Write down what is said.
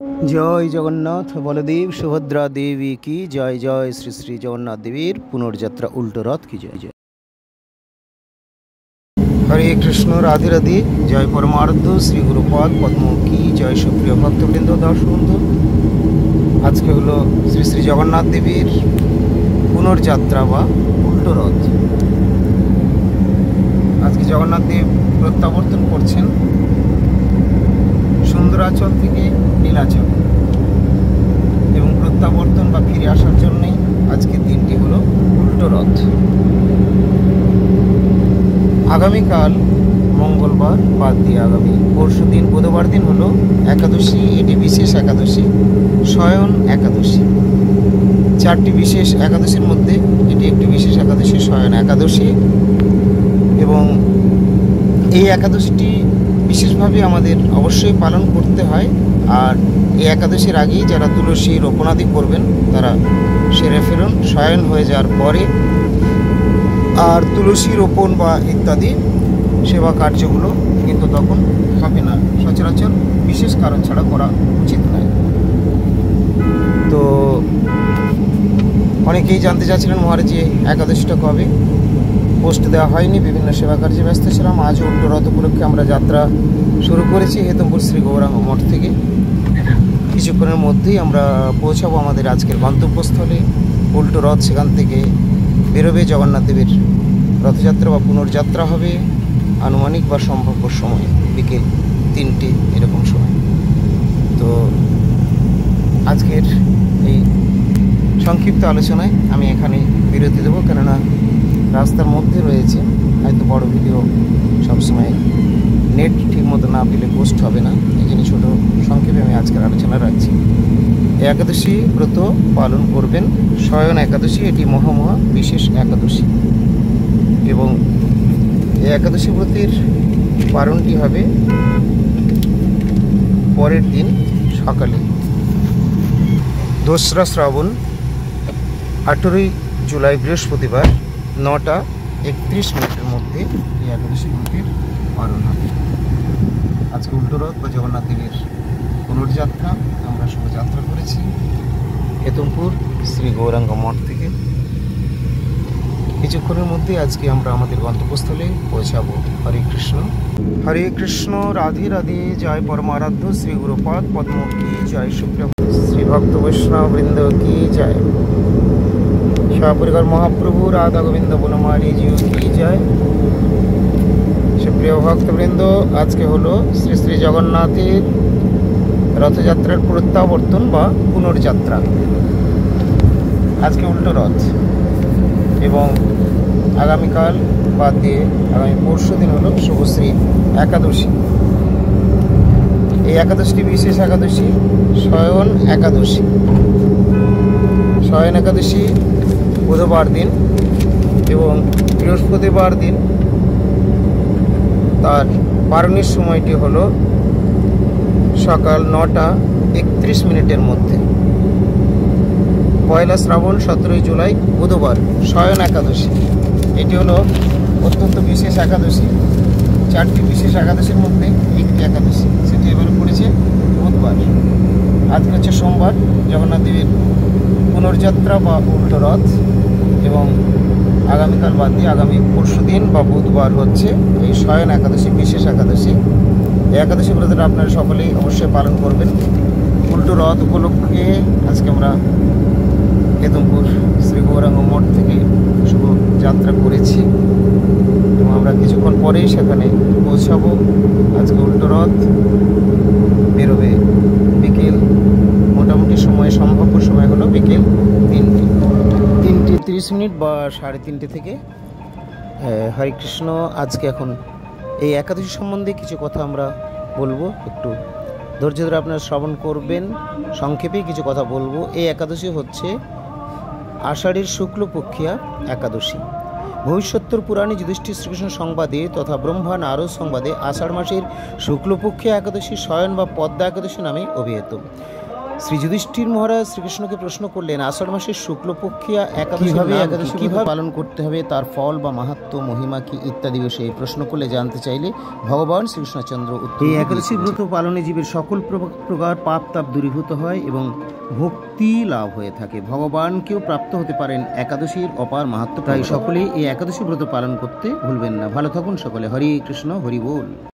জয় জগন্নাথ বলদেব সুভদ্রা দেবী কি জয়। জয় শ্রী শ্রী জগন্নাথ দেবীর পুনর্যাত্রা উল্টো রথ কি জয়। জয় হরে কৃষ্ণ রাধে রাধে। জয় পরমার্থ শ্রী গুরুপদ পদ্ম কি জয়। সুপ্রিয় ভক্তবৃন্দ দর্শক বন্ধু, আজকে হলো শ্রী শ্রী জগন্নাথ দেবীর পুনর্যাত্রা বা উল্টো রথ। আজকে জগন্নাথ দেব প্রত্যাবর্তন করছেন সুন্দরাচল থেকে নীলাচল, এবং প্রত্যাবর্তন বা ফিরে আসার জন্যই আজকের দিনটি হলো উল্টো রথ। আগামীকাল মঙ্গলবার বাদ দিয়ে আগামী পরশু দিন বুধবার দিন হলো একাদশী। এটি বিশেষ একাদশী, শয়ন একাদশী। চারটি বিশেষ একাদশীর মধ্যে এটি একটি বিশেষ একাদশী, শয়ন একাদশী। এবং এই একাদশীটি বিশেষভাবে আমাদের অবশ্যই পালন করতে হয়। আর এই একাদশীর আগেই যারা তুলসী রোপণাদি করবেন তারা সেরে ফেলুন শয়ন হয়ে যাওয়ার পরে। আর তুলসী রোপণ বা ইত্যাদি সেবা কার্যগুলো কিন্তু তখন হবে না, সচরাচর বিশেষ কারণ ছাড়া করা উচিত নয়। তো অনেকেই জানতে চাচ্ছিলেন মহারাজ একাদশীটা কবে, পোস্ট দেওয়া হয়নি, বিভিন্ন সেবা কার্যে ব্যস্ত ছিলাম। আজ উল্টো রথ উপলক্ষে আমরা যাত্রা শুরু করেছি হেতমপুর শ্রী গৌরাঙ্গ মঠ থেকে। কিছুক্ষণের মধ্যেই আমরা পৌঁছাবো আমাদের আজকের গন্তব্যস্থলে উল্টো রথ। সেখান থেকে বেরোবে জগন্নাথ দেবের রথযাত্রা বা পুনর্যাত্রা হবে আনুমানিক বা সম্ভাব্য সময় বিকেল 3টে এরকম সময়। তো আজকের এই সংক্ষিপ্ত আলোচনায় আমি এখানে বিরতি দেবো, কেননা রাস্তার মধ্যে রয়েছে, হয়তো বড় ভিডিও সবসময় নেট ঠিক মতো না পেলে পোস্ট হবে না। এই জন্য ছোটো সংক্ষেপে আমি আজকের আলোচনা রাখছি। এই একাদশী ব্রত পালন করবেন, শয়ন একাদশী। এটি মহামহা বিশেষ একাদশী, এবং এই একাদশী ব্রতের পালনটি হবে পরের দিন সকালে 2রা শ্রাবণ 18ই জুলাই বৃহস্পতিবার 9টা 31 মিনিটের মধ্যে এই একাদশী ব্রতের পালন হবে। আজকে উল্টো রথ বা জগন্নাথ দেবের পুনর্যাত্রা আমরা শোভাযাত্রা করেছি হেতমপুর শ্রী গৌরাঙ্গ মঠ থেকে। কিছুক্ষণের মধ্যে আজকে আমরা আমাদের গন্তব্যস্থলে পৌঁছাবো। হরে কৃষ্ণ, হরে কৃষ্ণ, রাধে রাধে। জয় পরমারাধ্য শ্রী গুরুপদ পদ্ম কি জয়। সুপ্রিয় শ্রী ভক্ত বৈষ্ণব বৃন্দ কি জয়। সপরিবার মহাপ্রভু রাধা গোবিন্দ বনমালী জিও কি জয়। সুপ্রিয় ভক্তবৃন্দ, আজকে হলো শ্রী শ্রী জগন্নাথের রথযাত্রার প্রত্যাবর্তন বা পুনর্যাত্রা। আজকে উল্টো রথ, এবং আগামীকাল বাদ দিয়ে আগামী পরশু দিন হলো শুভশ্রী একাদশী। এই একাদশীটি বিশেষ একাদশী, শয়ন একাদশী। শয়ন একাদশী বুধবার দিন এবং বৃহস্পতিবার দিন। তার পারণের সময়টি হলো সকাল 9টা 31 মিনিটের মধ্যে। পয়লা শ্রাবণ 17ই জুলাই বুধবার শয়ন একাদশী। এটি হলো অত্যন্ত বিশেষ একাদশী। চারটি বিশেষ একাদশীর মধ্যে একটি একাদশী, সেটি এবারে পড়েছে বুধবার। আজকে হচ্ছে সোমবার, জগন্নাথ দেবের পুনর্যাত্রা বা উল্টো রথ, এবং আগামীকাল বাদ দিয়ে আগামী পরশু দিন বা বুধবার হচ্ছে এই শয়ন একাদশী, বিশেষ একাদশী। এই একাদশী ব্রতটা আপনারা সকলেই অবশ্যই পালন করবেন। উল্টো রথ উপলক্ষে আজকে আমরা হেতমপুর শ্রী গৌরাঙ্গ মঠ থেকে শুভ যাত্রা করেছি, এবং আমরা কিছুক্ষণ পরেই সেখানে পৌঁছাবো। আজকে উল্টো রথ বেরোবে বিকেল, মোটামুটি সময় সম্ভাব্য সময় হলো বিকেল 3টে 30 মিনিট বা 3:30 থেকে। হরে কৃষ্ণ। আজকে এখন এই একাদশী সম্বন্ধে কিছু কথা আমরা বলবো, একটু ধৈর্য ধরে আপনারা শ্রবণ করবেন। সংক্ষেপে কিছু কথা বলবো। এই একাদশী হচ্ছে আষাঢ়ের শুক্লপক্ষিয়া একাদশী। ভবিষ্যত্তর পুরাণে যুধিষ্ঠির শ্রীকৃষ্ণ সংবাদে তথা ব্রহ্মা নারদ সংবাদে আষাঢ় মাসের শুক্লপক্ষিয়া একাদশী শয়ন বা পদ্মা একাদশী নামে অভিহিত। শ্রী যুধিষ্ঠির মহারাজ শ্রীকৃষ্ণকে প্রশ্ন করলেন, আষাঢ় মাসের শুক্লপক্ষিয়া একাদশী কিভাবে পালন করতে হবে, তার ফল বা মাহাত্ম্য, মহিমা কি ইত্যাদি বিষয়ে প্রশ্ন করলে জানতে চাইলে ভগবান শ্রীকৃষ্ণচন্দ্র এই একাদশী ব্রত পালনে জীবের সকল প্রকার পাপ তাপ দূরীভূত হয় এবং ভক্তি লাভ হয়ে থাকে। ভগবানকেও প্রাপ্ত হতে পারেন একাদশীর অপার মাহাত্ম্য। তাই সকলে এই একাদশী ব্রত পালন করতে ভুলবেন না। ভালো থাকুন সকলে। হরে কৃষ্ণ, হরি বল।